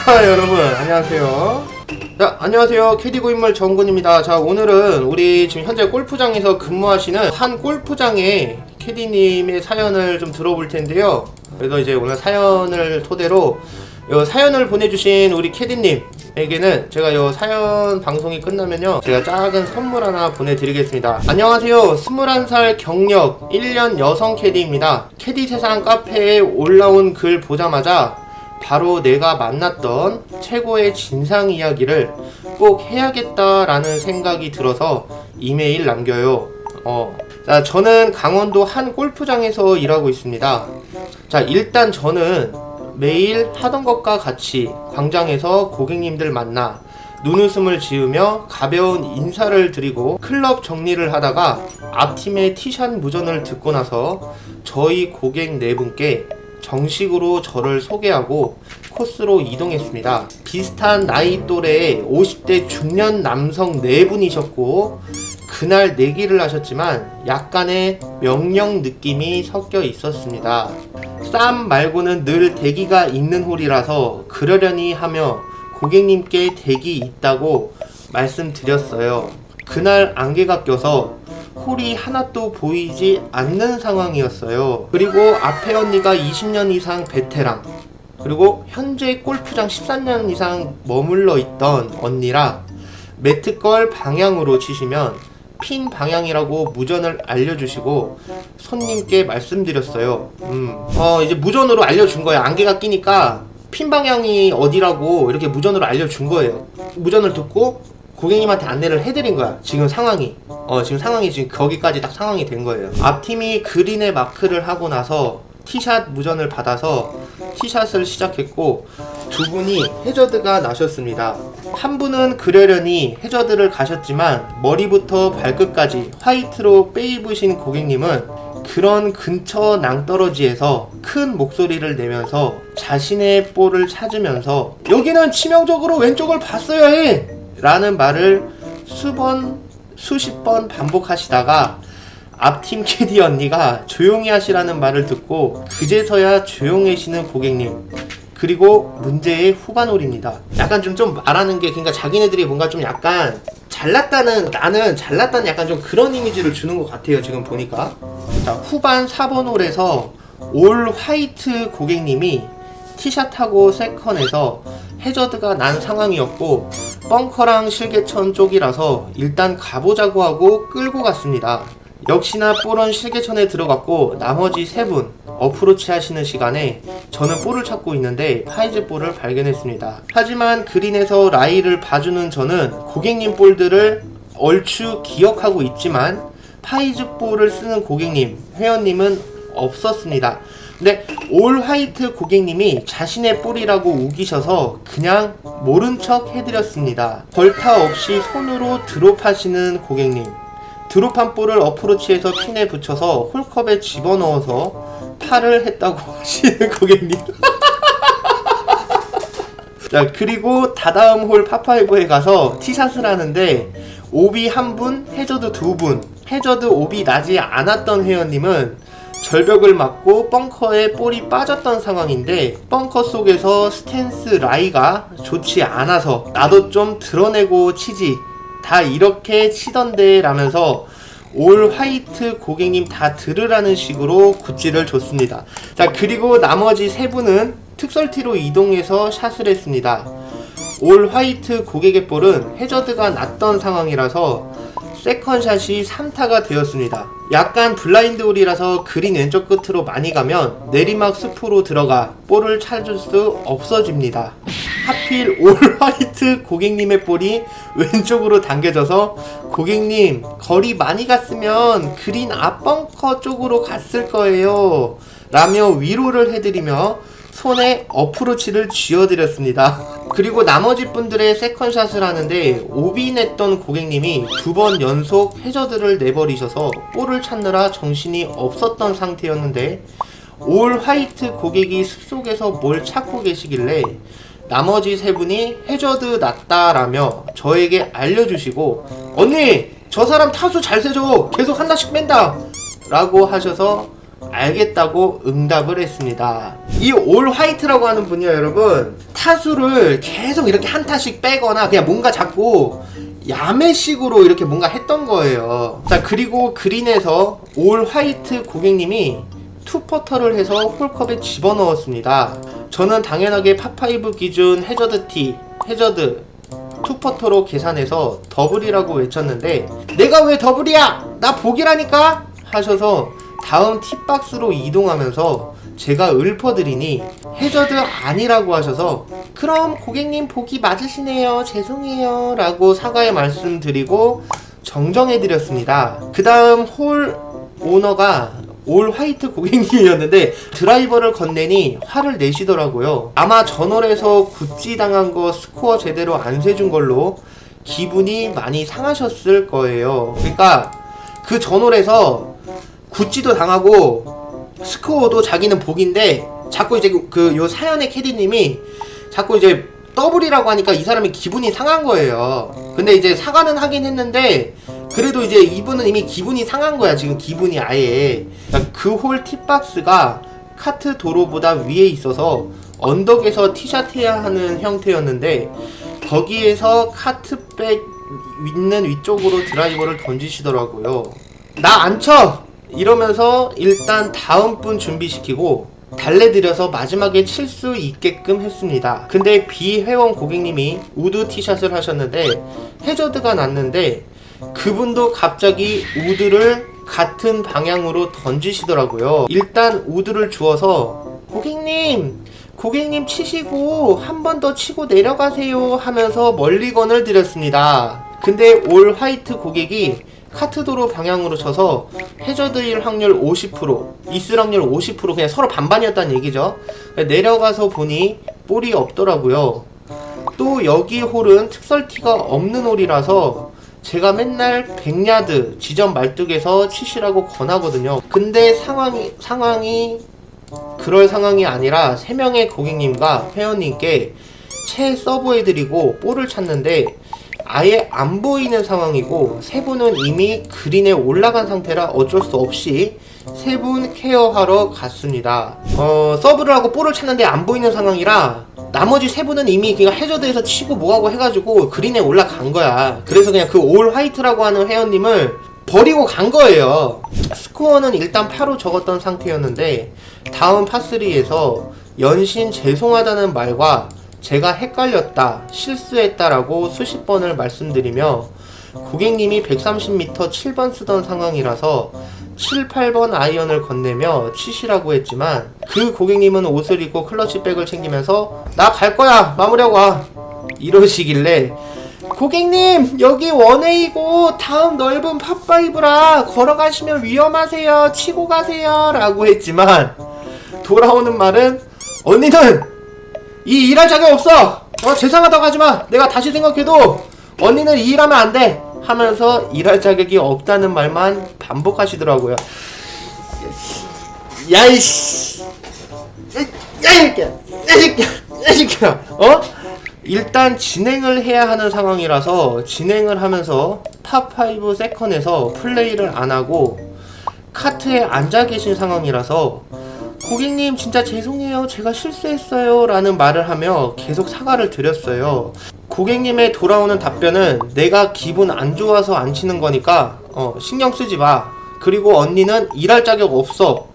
자, 여러분 안녕하세요. 자, 안녕하세요. 캐디 고인물 정군입니다. 자, 오늘은 우리 지금 현재 골프장에서 근무하시는 한 골프장의 캐디님의 사연을 좀 들어볼 텐데요. 그래서 이제 오늘 사연을 토대로 요 사연을 보내주신 우리 캐디님에게는 제가 요 사연 방송이 끝나면요, 제가 작은 선물 하나 보내드리겠습니다. 안녕하세요. 21살 경력 1년 여성 캐디입니다. 캐디 세상 카페에 올라온 글 보자마자 바로 내가 만났던 최고의 진상 이야기를 꼭 해야겠다라는 생각이 들어서 이메일 남겨요. 자, 저는 강원도 한 골프장에서 일하고 있습니다. 자, 일단 저는 매일 하던 것과 같이 광장에서 고객님들 만나 눈웃음을 지으며 가벼운 인사를 드리고 클럽 정리를 하다가 앞팀의 티샷 무전을 듣고 나서 저희 고객 네 분께 정식으로 저를 소개하고 코스로 이동했습니다. 비슷한 나이 또래의 50대 중년 남성 4분이셨고 그날 내기를 하셨지만 약간의 명령 느낌이 섞여 있었습니다. 쌈 말고는 늘 대기가 있는 홀이라서 그러려니 하며 고객님께 대기 있다고 말씀드렸어요. 그날 안개가 껴서 홀이 하나도 보이지 않는 상황이었어요. 그리고 앞에 언니가 20년 이상 베테랑, 그리고 현재 골프장 13년 이상 머물러 있던 언니라 매트걸 방향으로 치시면 핀 방향이라고 무전을 알려주시고 손님께 말씀드렸어요. 이제 무전으로 알려준 거예요. 안개가 끼니까 핀 방향이 어디라고 이렇게 무전으로 알려준 거예요. 무전을 듣고 고객님한테 안내를 해드린 거야. 지금 상황이 지금 거기까지 딱 상황이 된 거예요. 앞팀이 그린에 마크를 하고 나서 티샷 무전을 받아서 티샷을 시작했고 두 분이 해저드가 나셨습니다. 한 분은 그러려니 해저드를 가셨지만 머리부터 발끝까지 화이트로 빼입으신 고객님은 그런 근처 낭떠러지에서 큰 목소리를 내면서 자신의 볼을 찾으면서 여기는 치명적으로 왼쪽을 봤어야 해! 라는 말을 수십 번 반복하시다가 앞팀 캐디 언니가 조용히 하시라는 말을 듣고 그제서야 조용해지는 고객님, 그리고 문제의 후반홀입니다. 약간 좀 말하는 게, 그러니까 자기네들이 뭔가 좀 약간 나는 잘났다는 약간 좀 그런 이미지를 주는 것 같아요. 지금 보니까. 자, 후반 4번 홀에서 올 화이트 고객님이 티샷하고 세컨에서 해저드가 난 상황이었고 벙커랑 실개천 쪽이라서 일단 가보자고 하고 끌고 갔습니다. 역시나 볼은 실개천에 들어갔고 나머지 세 분 어프로치 하시는 시간에 저는 볼을 찾고 있는데 파이즈 볼을 발견했습니다. 하지만 그린에서 라이를 봐주는 저는 고객님 볼들을 얼추 기억하고 있지만 파이즈 볼을 쓰는 고객님, 회원님은 없었습니다. 근데 올 화이트 고객님이 자신의 볼이라고 우기셔서 그냥 모른 척 해드렸습니다. 벌타 없이 손으로 드롭하시는 고객님, 드롭한 볼을 어프로치해서 핀에 붙여서 홀컵에 집어넣어서 팔을 했다고 하시는 고객님. 자, 그리고 다다음 홀 파5에 가서 티샷을 하는데 오비 한 분, 해저드 두 분, 해저드 오비 나지 않았던 회원님은 절벽을 맞고 벙커에 볼이 빠졌던 상황인데 벙커 속에서 스탠스 라이가 좋지 않아서 나도 좀 드러내고 치지, 다 이렇게 치던데 라면서 올 화이트 고객님 다 들으라는 식으로 굿즈를 줬습니다. 자, 그리고 나머지 세 분은 특설티로 이동해서 샷을 했습니다. 올 화이트 고객의 볼은 해저드가 났던 상황이라서 세컨샷이 3타가 되었습니다. 약간 블라인드 홀이라서 그린 왼쪽 끝으로 많이 가면 내리막 숲으로 들어가 볼을 찾을 수 없어집니다. 하필 올 화이트 고객님의 볼이 왼쪽으로 당겨져서 고객님 거리 많이 갔으면 그린 앞벙커 쪽으로 갔을 거예요 라며 위로를 해드리며 손에 어프로치를 쥐어드렸습니다. 그리고 나머지 분들의 세컨샷을 하는데 오비 냈던 고객님이 2번 연속 해저드를 내버리셔서 볼을 찾느라 정신이 없었던 상태였는데 올 화이트 고객이 숲속에서 뭘 찾고 계시길래 나머지 세 분이 해저드 났다라며 저에게 알려주시고 언니 저 사람 타수 잘 세줘 계속 하나씩 뺀다 라고 하셔서 알겠다고 응답을 했습니다. 이 올 화이트라고 하는 분이요 여러분, 타수를 계속 이렇게 한 타씩 빼거나 그냥 뭔가 자꾸 야매식으로 이렇게 뭔가 했던 거예요. 자, 그리고 그린에서 올 화이트 고객님이 투퍼터를 해서 홀컵에 집어넣었습니다. 저는 당연하게 파5 기준 해저드 티, 해저드 투퍼터로 계산해서 더블이라고 외쳤는데, 내가 왜 더블이야? 나 복이라니까? 하셔서 다음 티박스로 이동하면서 제가 읊어드리니 해저드 아니라고 하셔서, 그럼 고객님 복이 맞으시네요, 죄송해요 라고 사과의 말씀드리고 정정해드렸습니다. 그 다음 홀 오너가 올 화이트 고객님이었는데 드라이버를 건네니 화를 내시더라고요. 아마 전월에서 구찌 당한 거 스코어 제대로 안 세준 걸로 기분이 많이 상하셨을 거예요. 그러니까 그 전월에서 구찌도 당하고 스코어도 자기는 복인데, 자꾸 이제 요 사연의 캐디님이 자꾸 이제 더블이라고 하니까 이 사람이 기분이 상한 거예요. 근데 이제 사과는 하긴 했는데, 그래도 이제 이분은 이미 기분이 상한 거야. 지금 기분이 아예. 그러니까 그 홀 팁박스가 카트 도로보다 위에 있어서 언덕에서 티샷 해야 하는 형태였는데, 거기에서 카트백 있는 위쪽으로 드라이버를 던지시더라고요. 나 안 쳐! 이러면서 일단 다음 분 준비시키고 달래드려서 마지막에 칠 수 있게끔 했습니다. 근데 비회원 고객님이 우드 티샷을 하셨는데 해저드가 났는데, 그분도 갑자기 우드를 같은 방향으로 던지시더라고요. 일단 우드를 주어서 고객님 치시고 한 번 더 치고 내려가세요 하면서 멀리건을 드렸습니다. 근데 올 화이트 고객이 카트도로 방향으로 쳐서 해저드일 확률 50%, 있을 확률 50%, 그냥 서로 반반이었다는 얘기죠. 내려가서 보니 볼이 없더라고요. 또 여기 홀은 특설티가 없는 홀이라서 제가 맨날 100야드 지점 말뚝에서 치시라고 권하거든요. 근데 상황이 그럴 상황이 아니라 3명의 고객님과 회원님께 채 서브해드리고 볼을 찾는데 아예 안 보이는 상황이고, 3분은 이미 그린에 올라간 상태라 어쩔 수 없이 3분 케어하러 갔습니다. 서브를 하고 볼을 찾는데 안 보이는 상황이라 나머지 3분은 이미 그냥 해저드에서 치고 뭐하고 해가지고 그린에 올라간 거야. 그래서 그냥 그 올 화이트라고 하는 회원님을 버리고 간 거예요. 스코어는 일단 8로 적었던 상태였는데, 다음 파3에서 연신 죄송하다는 말과 제가 헷갈렸다, 실수했다라고 수십 번을 말씀드리며, 고객님이 130m 7번 쓰던 상황이라서 7, 8번 아이언을 건네며 치시라고 했지만, 그 고객님은 옷을 입고 클러치백을 챙기면서 나 갈 거야, 마무리하고 와, 이러시길래, 고객님 여기 원웨이고 다음 넓은 파5라 걸어가시면 위험하세요, 치고 가세요 라고 했지만, 돌아오는 말은 언니는 이 일할 자격 없어, 죄송하다고 하지마, 내가 다시 생각해도 언니는 이 일하면 안돼 하면서 일할 자격이 없다는 말만 반복하시더라고요. 야이씨, 야이새끼야, 일단 진행을 해야 하는 상황이라서 진행을 하면서 파5 세컨에서 플레이를 안하고 카트에 앉아 계신 상황이라서 고객님 진짜 죄송해요, 제가 실수했어요 라는 말을 하며 계속 사과를 드렸어요. 고객님의 돌아오는 답변은 내가 기분 안 좋아서 안 치는 거니까 신경 쓰지 마, 그리고 언니는 일할 자격 없어,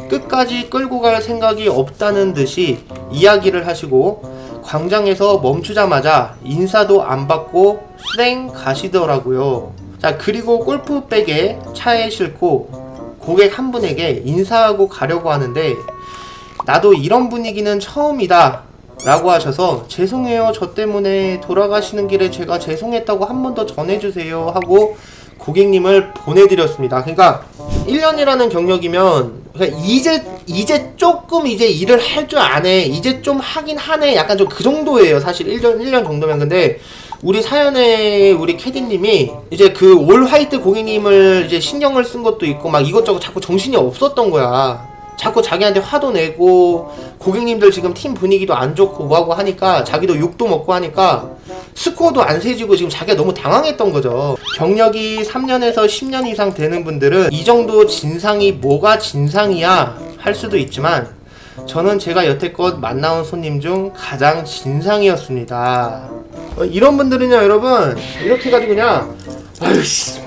끝까지 끌고 갈 생각이 없다는 듯이 이야기를 하시고 광장에서 멈추자마자 인사도 안 받고 쌩 가시더라고요. 자, 그리고 골프백에 차에 싣고 고객 한 분에게 인사하고 가려고 하는데, 나도 이런 분위기는 처음이다 라고 하셔서 죄송해요, 저 때문에 돌아가시는 길에 제가 죄송했다고 한 번 더 전해주세요 하고 고객님을 보내드렸습니다. 그러니까 1년이라는 경력이면 이제 조금 이제 일을 할 줄 아네, 이제 좀 하긴 하네, 약간 좀 그 정도예요 사실. 1년 정도면. 근데 우리 사연의 우리 캐디님이 이제 그 올 화이트 고객님을 이제 신경을 쓴 것도 있고 막 이것저것 자꾸 정신이 없었던 거야. 자꾸 자기한테 화도 내고 고객님들 지금 팀 분위기도 안 좋고 뭐하고 하니까 자기도 욕도 먹고 하니까 스코어도 안 세지고 지금 자기가 너무 당황했던 거죠. 경력이 3년에서 10년 이상 되는 분들은 이 정도 진상이 뭐가 진상이야 할 수도 있지만 저는 제가 여태껏 만나온 손님 중 가장 진상이었습니다. 이런 분들은요 여러분 이렇게 해가지고 그냥 아우씨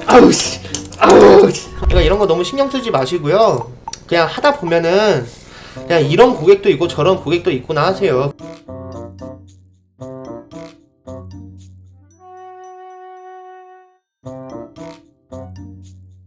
아우씨 아우씨 그러니까 이런 거 너무 신경 쓰지 마시고요. 그냥 하다 보면은 그냥 이런 고객도 있고 저런 고객도 있구나 하세요.